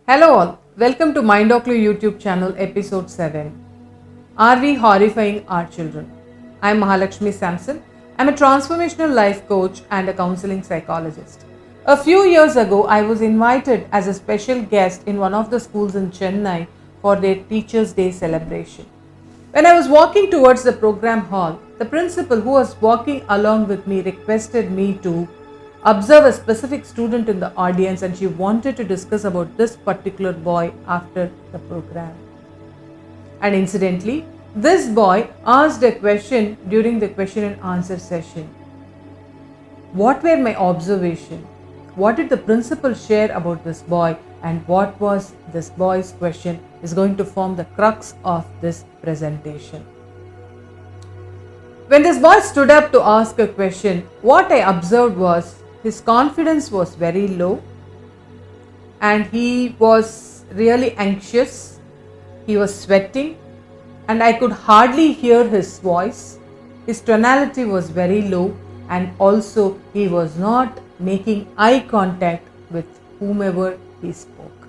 Hello all, welcome to Mindoclo YouTube channel episode 7. Are we horrifying our children? I am Mahalakshmi Samson. I am a transformational life coach and a counseling psychologist. A few years ago, I was invited as a special guest in one of the schools in Chennai for their Teachers' Day celebration. When I was walking towards the program hall, the principal who was walking along with me requested me to observe a specific student in the audience, and she wanted to discuss about this particular boy after the program. And incidentally, this boy asked a question during the question and answer session. What were my observations? What did the principal share about this boy, and what was this boy's question is going to form the crux of this presentation. When this boy stood up to ask a question, what I observed was his confidence was very low and he was really anxious. He was sweating and I could hardly hear his voice. His tonality was very low and also he was not making eye contact with whomever he spoke.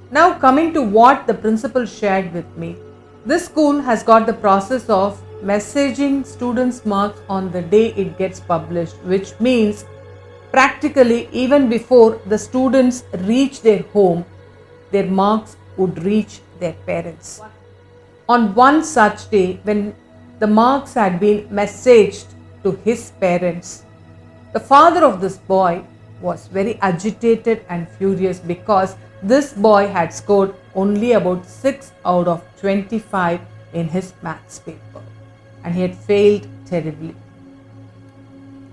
Now coming to what the principal shared with me. This school has got the process of messaging students' marks on the day it gets published, which means practically even before the students reach their home, their marks would reach their parents. On one such day, when the marks had been messaged to his parents, the father of this boy was very agitated and furious because this boy had scored only about 6 out of 25 in his maths paper and he had failed terribly.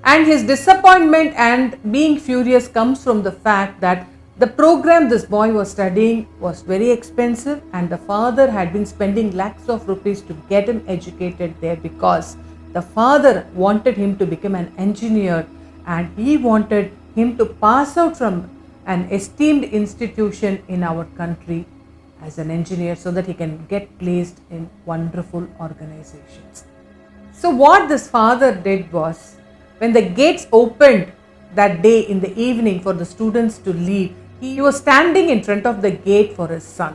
And his disappointment and being furious comes from the fact that the program this boy was studying was very expensive and the father had been spending lakhs of rupees to get him educated there because the father wanted him to become an engineer and he wanted him to pass out from an esteemed institution in our country as an engineer so that he can get placed in wonderful organizations. So what this father did was, when the gates opened that day in the evening for the students to leave, he was standing in front of the gate for his son.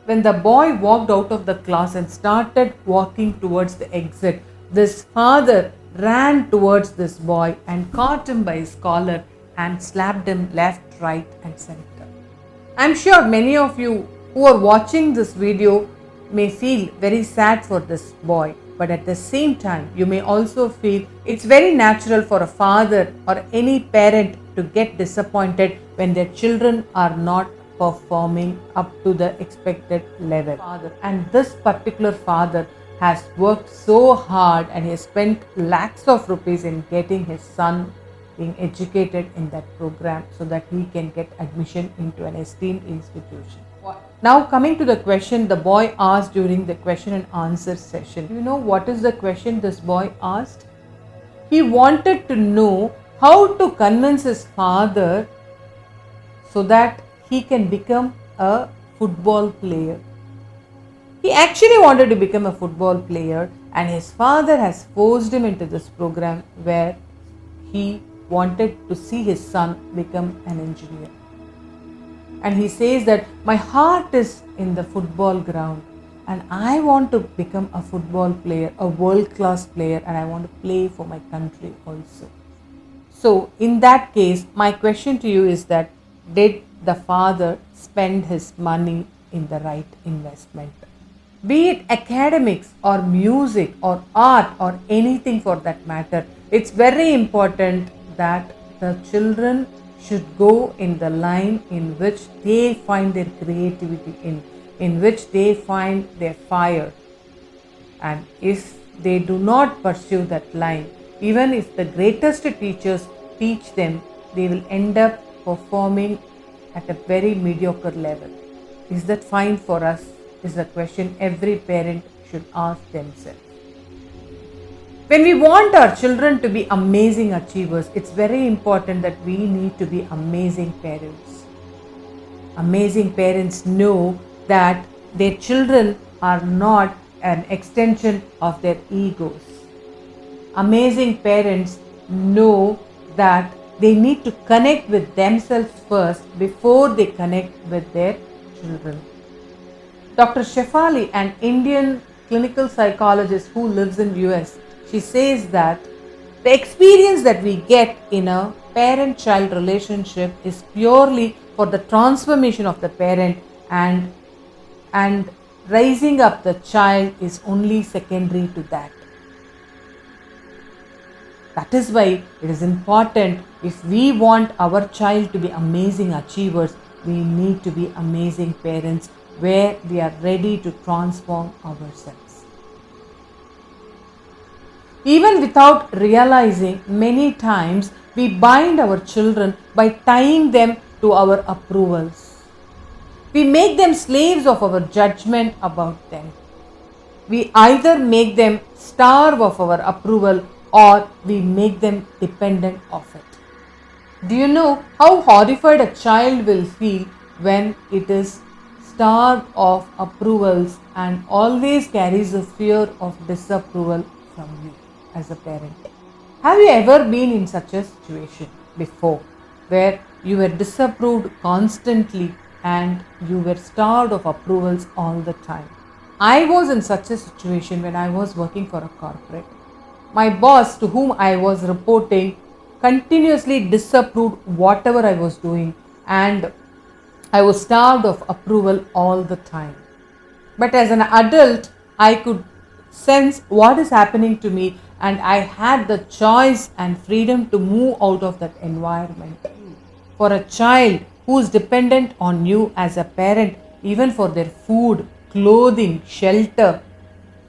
When the boy walked out of the class and started walking towards the exit, this father ran towards this boy and caught him by his collar and slapped him left, right and center. I'm sure many of you who are watching this video may feel very sad for this boy, but at the same time you may also feel it's very natural for a father or any parent to get disappointed when their children are not performing up to the expected level. And this particular father has worked so hard and he has spent lakhs of rupees in getting his son being educated in that program so that he can get admission into an esteemed institution. Now coming to the question the boy asked during the question and answer session. Do you know what is the question this boy asked? He wanted to know how to convince his father so that he can become a football player. He actually wanted to become a football player and his father has forced him into this program where he wanted to see his son become an engineer. And he says that my heart is in the football ground and I want to become a football player, a world-class player, and I want to play for my country also. So in that case, my question to you is that did the father spend his money in the right investment? Be it academics or music or art or anything for that matter, it's very important that the children should go in the line in which they find their creativity, in which they find their fire. And if they do not pursue that line, even if the greatest teachers teach them, they will end up performing at a very mediocre level. Is that fine for us? Is the question every parent should ask themselves. When we want our children to be amazing achievers, it's very important that we need to be amazing parents. Amazing parents know that their children are not an extension of their egos. Amazing parents know that they need to connect with themselves first before they connect with their children. Dr. Shefali, an Indian clinical psychologist who lives in US, she says that the experience that we get in a parent-child relationship is purely for the transformation of the parent, and raising up the child is only secondary to that. That is why it is important, if we want our child to be amazing achievers, we need to be amazing parents where we are ready to transform ourselves. Even without realizing, many times we bind our children by tying them to our approvals. We make them slaves of our judgment about them. We either make them starve of our approval or we make them dependent of it. Do you know how horrified a child will feel when it is starved of approvals and always carries a fear of disapproval from you as a parent? Have you ever been in such a situation before where you were disapproved constantly and you were starved of approvals all the time? I was in such a situation when I was working for a corporate. My boss, to whom I was reporting, continuously disapproved whatever I was doing, and I was starved of approval all the time. But as an adult, I could sense what is happening to me, and I had the choice and freedom to move out of that environment. For a child who is dependent on you as a parent, even for their food, clothing, shelter,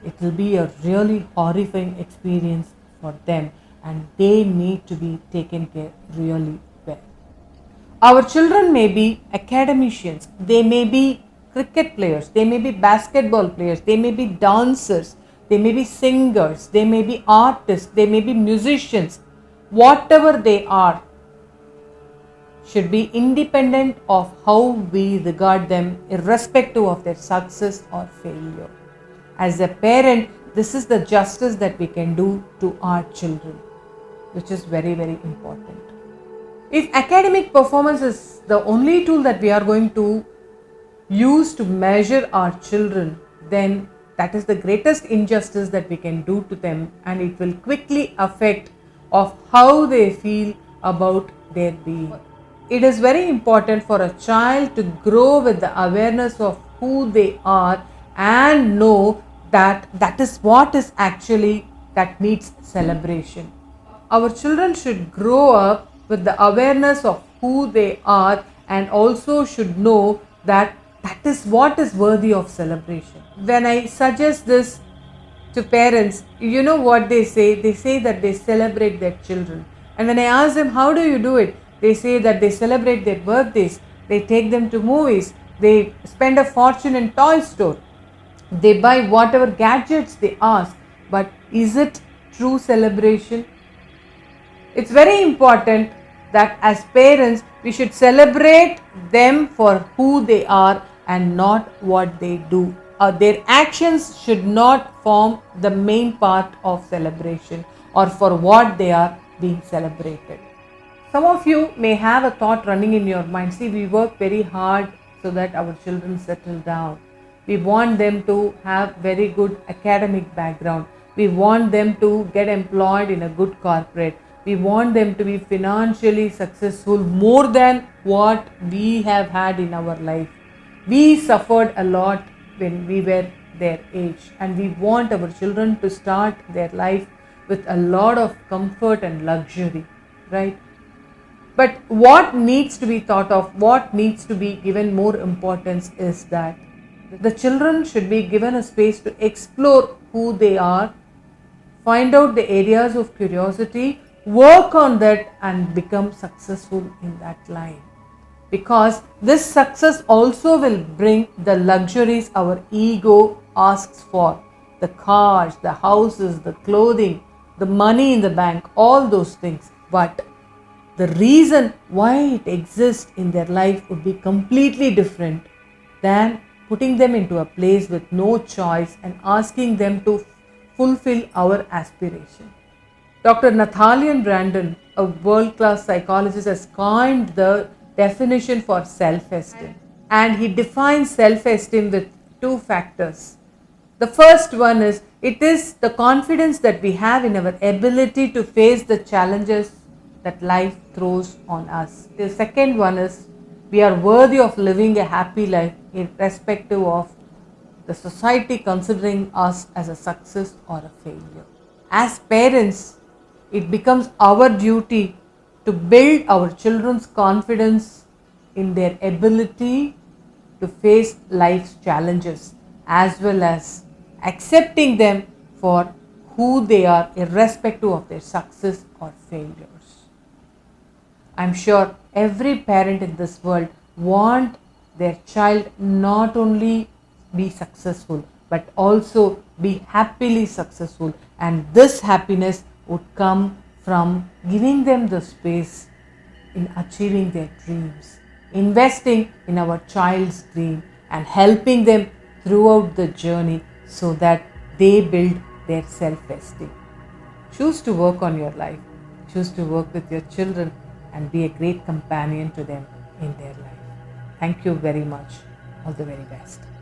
it will be a really horrifying experience for them, and they need to be taken care really well. Our children may be academicians, they may be cricket players, they may be basketball players, they may be dancers, they may be singers, they may be artists, they may be musicians. Whatever they are should be independent of how we regard them, irrespective of their success or failure. As a parent, this is the justice that we can do to our children, which is very, very important. If academic performance is the only tool that we are going to use to measure our children, then that is the greatest injustice that we can do to them, and it will quickly affect of how they feel about their being. It is very important for a child to grow with the awareness of who they are and know that that is what is actually that needs celebration. Our children should grow up with the awareness of who they are and also should know that that is what is worthy of celebration. When I suggest this to parents, you know what they say? They say that they celebrate their children. And when I ask them, how do you do it? They say that they celebrate their birthdays, they take them to movies, they spend a fortune in toy store, they buy whatever gadgets they ask. But is it true celebration? It's very important that as parents we should celebrate them for who they are and not what they do. Their actions should not form the main part of celebration or for what they are being celebrated. Some of you may have a thought running in your mind. See, we work very hard so that our children settle down. We want them to have very good academic background. We want them to get employed in a good corporate. We want them to be financially successful more than what we have had in our life. We suffered a lot when we were their age, and we want our children to start their life with a lot of comfort and luxury, right? But what needs to be thought of, what needs to be given more importance is that the children should be given a space to explore who they are, find out the areas of curiosity, work on that and become successful in that line. Because this success also will bring the luxuries our ego asks for, the cars, the houses, the clothing, the money in the bank, all those things. But the reason why it exists in their life would be completely different than putting them into a place with no choice and asking them to fulfill our aspiration. Dr. Nathaniel Branden, a world-class psychologist, has coined the definition for self-esteem. And he defines self-esteem with two factors. The first one is it is the confidence that we have in our ability to face the challenges that life throws on us. The second one is we are worthy of living a happy life irrespective of the society considering us as a success or a failure. As parents, it becomes our duty to build our children's confidence in their ability to face life's challenges as well as accepting them for who they are irrespective of their success or failures. I'm sure every parent in this world want their child not only be successful but also be happily successful, and this happiness would come from giving them the space in achieving their dreams, investing in our child's dream and helping them throughout the journey so that they build their self-esteem. Choose to work on your life, choose to work with your children and be a great companion to them in their life. Thank you very much. All the very best.